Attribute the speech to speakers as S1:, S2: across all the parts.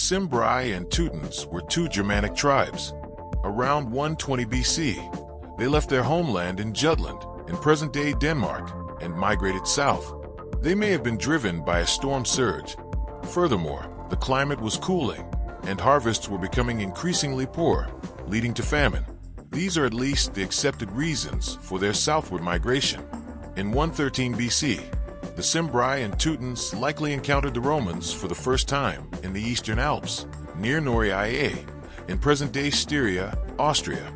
S1: Cimbri and Teutons were two Germanic tribes. Around 120 BC, they left their homeland in Jutland, in present-day Denmark, and migrated south. They may have been driven by a storm surge. Furthermore, the climate was cooling, and harvests were becoming increasingly poor, leading to famine. These are at least the accepted reasons for their southward migration. In 113 BC, the Cimbri and Teutons likely encountered the Romans for the first time in the Eastern Alps, near Noriae, in present-day Styria, Austria.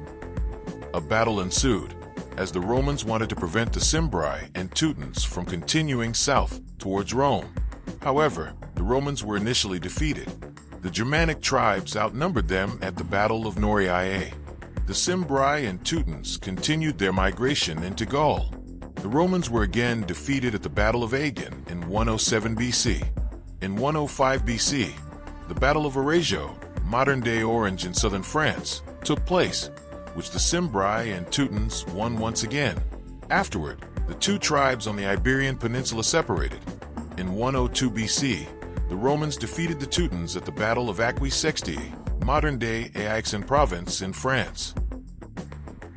S1: A battle ensued, as the Romans wanted to prevent the Cimbri and Teutons from continuing south towards Rome. However, the Romans were initially defeated. The Germanic tribes outnumbered them at the Battle of Noriae. The Cimbri and Teutons continued their migration into Gaul. The Romans were again defeated at the Battle of Agen in 107 BC. In 105 BC, the Battle of Arezzo, modern-day Orange in southern France, took place, which the Cimbri and Teutons won once again. Afterward, the two tribes on the Iberian Peninsula separated. In 102 BC, the Romans defeated the Teutons at the Battle of Aquae Sextiae, modern-day Aix-en Provence in France.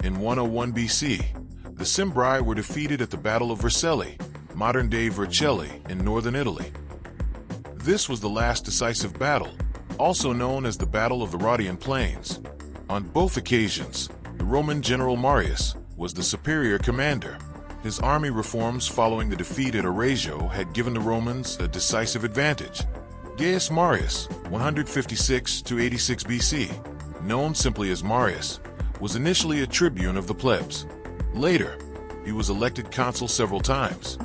S1: In 101 BC, the Cimbri were defeated at the Battle of Vercelli, modern-day Vercelli in northern Italy. This was the last decisive battle, also known as the Battle of the Rhodian Plains. On both occasions, the Roman general Marius was the superior commander. His army reforms following the defeat at Arezzo had given the Romans a decisive advantage. Gaius Marius, 156 to 86 BC, known simply as Marius, was initially a tribune of the plebs. Later, he was elected consul several times.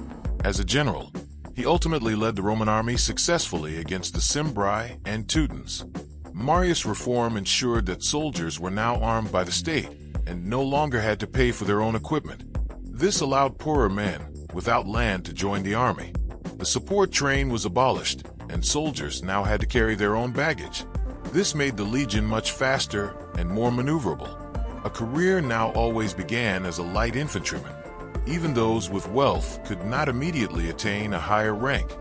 S1: As a general, he ultimately led the Roman army successfully against the Cimbri and Teutons. Marius' reform ensured that soldiers were now armed by the state and no longer had to pay for their own equipment. This allowed poorer men without land to join the army. The support train was abolished, and soldiers now had to carry their own baggage. This made the legion much faster and more maneuverable. A career now always began as a light infantryman. Even those with wealth could not immediately attain a higher rank.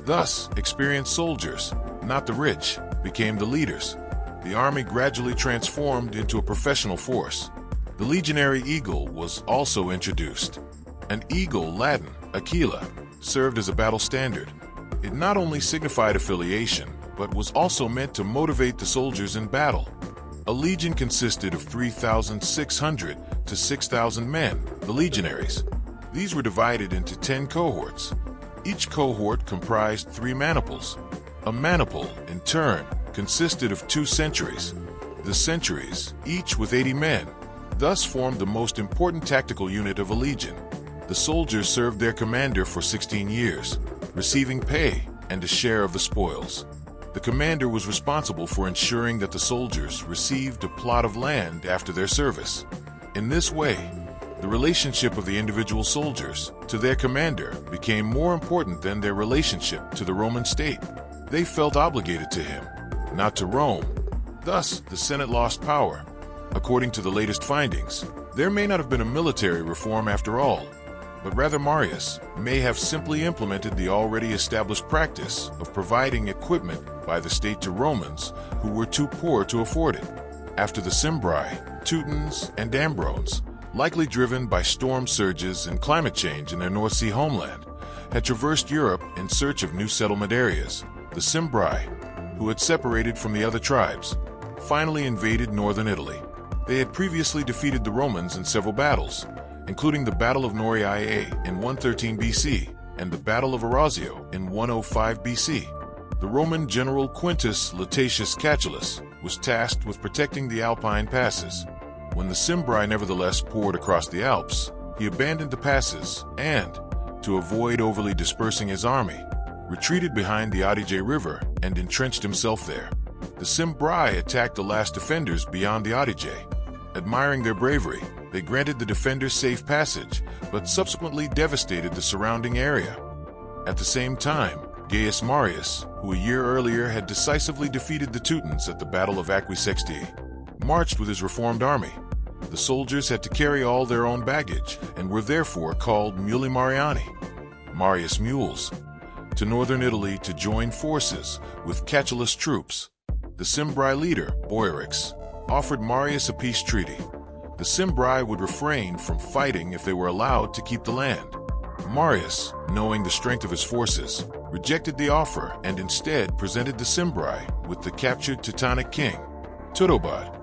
S1: Thus, experienced soldiers, not the rich, became the leaders. The army gradually transformed into a professional force. The legionary eagle was also introduced. An eagle, Latin, aquila, served as a battle standard. It not only signified affiliation, but was also meant to motivate the soldiers in battle. A legion consisted of 3,600 to 6,000 men, the legionaries. These were divided into 10 cohorts. Each cohort comprised 3 maniples. A maniple, in turn, consisted of 2 centuries. The centuries, each with 80 men, thus formed the most important tactical unit of a legion. The soldiers served their commander for 16 years, receiving pay and a share of the spoils. The commander was responsible for ensuring that the soldiers received a plot of land after their service. In this way, the relationship of the individual soldiers to their commander became more important than their relationship to the Roman state. They felt obligated to him, not to Rome. Thus, the Senate lost power. According to the latest findings, there may not have been a military reform after all, but rather Marius may have simply implemented the already established practice of providing equipment by the state to Romans who were too poor to afford it. After the Cimbri, Teutons, and Ambrones, likely driven by storm surges and climate change in their North Sea homeland, had traversed Europe in search of new settlement areas, the Cimbri, who had separated from the other tribes, finally invaded northern Italy. They had previously defeated the Romans in several battles, including the Battle of Noriae in 113 BC and the Battle of Arezzo in 105 BC. The Roman general Quintus Lutatius Catulus was tasked with protecting the Alpine passes. When the Cimbri nevertheless poured across the Alps, he abandoned the passes and, to avoid overly dispersing his army, retreated behind the Adige River and entrenched himself there. The Cimbri attacked the last defenders beyond the Adige. Admiring their bravery, they granted the defenders safe passage, but subsequently devastated the surrounding area. At the same time, Gaius Marius, who a year earlier had decisively defeated the Teutons at the Battle of Aquae Sextiae, marched with his reformed army. The soldiers had to carry all their own baggage and were therefore called Muli Mariani, Marius mules, to northern Italy to join forces with Catulus troops. the Cimbri leader, Boiorix, offered Marius a peace treaty. The Cimbri would refrain from fighting if they were allowed to keep the land. Marius, knowing the strength of his forces, rejected the offer and instead presented the Cimbri with the captured Teutonic king, Teutobod.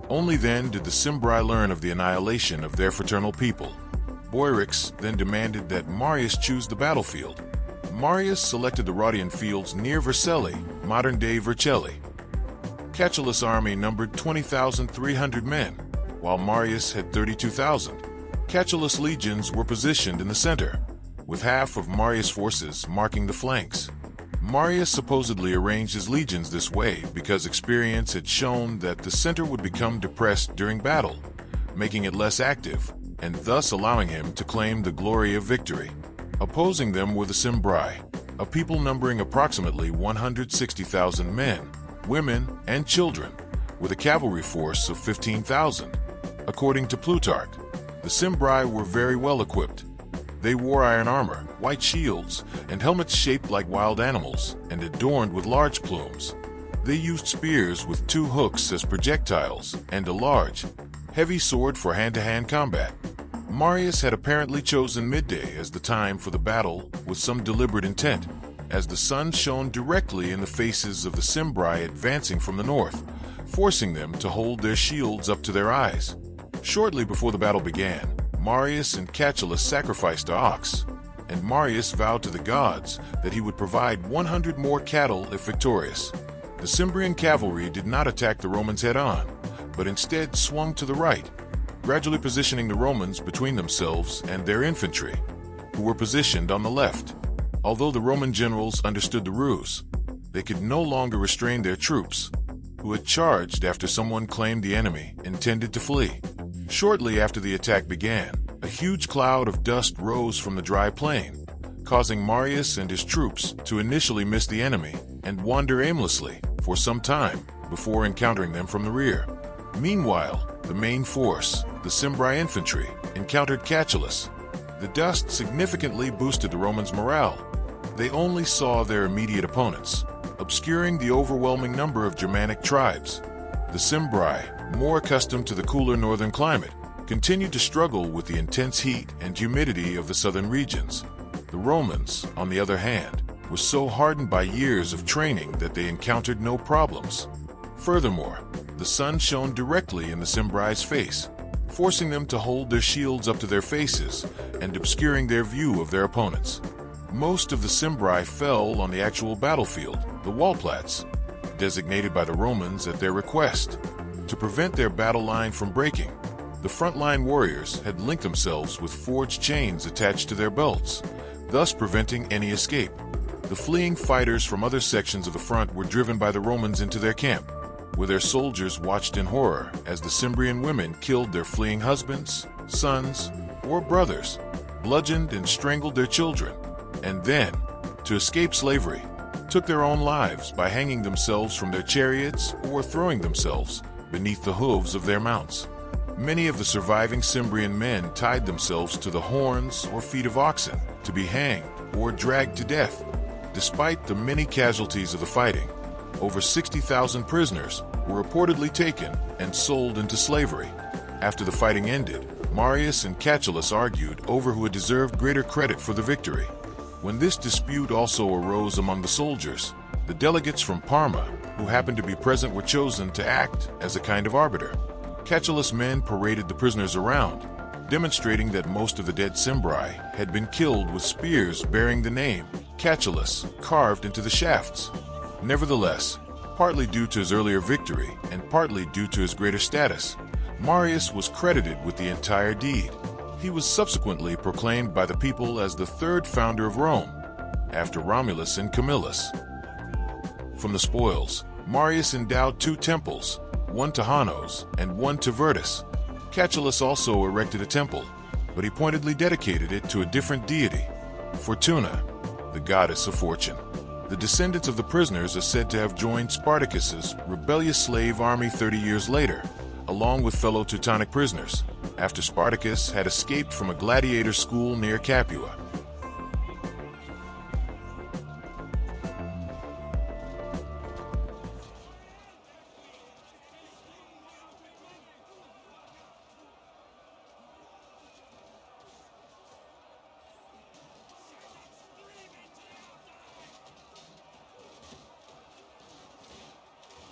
S1: Only then did the Cimbri learn of the annihilation of their fraternal people. Boiorix then demanded that Marius choose the battlefield. Marius selected the Rhodian fields near Vercelli, modern-day Vercelli. Catullus' army numbered 20,300 men, while Marius had 32,000. Catullus' legions were positioned in the center, with half of Marius' forces marking the flanks. Marius supposedly arranged his legions this way because experience had shown that the center would become depressed during battle, making it less active, and thus allowing him to claim the glory of victory. Opposing them were the Cimbri, a people numbering approximately 160,000 men, women, and children, with a cavalry force of 15,000. According to Plutarch, the Cimbri were very well equipped. They wore iron armor, white shields, and helmets shaped like wild animals and adorned with large plumes. They used spears with 2 hooks as projectiles and a large, heavy sword for hand-to-hand combat. Marius had apparently chosen midday as the time for the battle with some deliberate intent, as the sun shone directly in the faces of the Cimbri advancing from the north, forcing them to hold their shields up to their eyes. Shortly before the battle began, Marius and Catullus sacrificed an ox, and Marius vowed to the gods that he would provide 100 more cattle if victorious. The Cimbrian cavalry did not attack the Romans head-on, but instead swung to the right, gradually positioning the Romans between themselves and their infantry, who were positioned on the left. Although the Roman generals understood the ruse, they could no longer restrain their troops, who had charged after someone claimed the enemy intended to flee. Shortly after the attack began, a huge cloud of dust rose from the dry plain, causing Marius and his troops to initially miss the enemy and wander aimlessly for some time before encountering them from the rear. Meanwhile, the main force, the Cimbri infantry, encountered Catullus. The dust significantly boosted the Romans' morale. They only saw their immediate opponents, obscuring the overwhelming number of Germanic tribes. The Cimbri, more accustomed to the cooler northern climate, continued to struggle with the intense heat and humidity of the southern regions. The Romans, on the other hand, were so hardened by years of training that they encountered no problems. Furthermore, the sun shone directly in the Cimbri's face, forcing them to hold their shields up to their faces and obscuring their view of their opponents. Most of the Cimbri fell on the actual battlefield, the Wallplatz, designated by the Romans at their request. To prevent their battle line from breaking, the frontline warriors had linked themselves with forged chains attached to their belts, thus preventing any escape. The fleeing fighters from other sections of the front were driven by the Romans into their camp, where their soldiers watched in horror as the Cimbrian women killed their fleeing husbands, sons, or brothers, bludgeoned and strangled their children, and then, to escape slavery, took their own lives by hanging themselves from their chariots or throwing themselves beneath the hooves of their mounts. Many of the surviving Cimbrian men tied themselves to the horns or feet of oxen to be hanged or dragged to death. Despite the many casualties of the fighting, over 60,000 prisoners were reportedly taken and sold into slavery. After the fighting ended, Marius and Catullus argued over who had deserved greater credit for the victory. When this dispute also arose among the soldiers, the delegates from Parma, who happened to be present, were chosen to act as a kind of arbiter. Catullus' men paraded the prisoners around, demonstrating that most of the dead Cimbri had been killed with spears bearing the name Catullus carved into the shafts. Nevertheless, partly due to his earlier victory and partly due to his greater status, Marius was credited with the entire deed. He was subsequently proclaimed by the people as the third founder of Rome, after Romulus and Camillus. From the spoils, Marius endowed 2 temples, one to Hannos and one to Virtus. Catullus also erected a temple, but he pointedly dedicated it to a different deity, Fortuna, the goddess of fortune. The descendants of the prisoners are said to have joined Spartacus's rebellious slave army 30 years later, along with fellow Teutonic prisoners, after Spartacus had escaped from a gladiator school near Capua.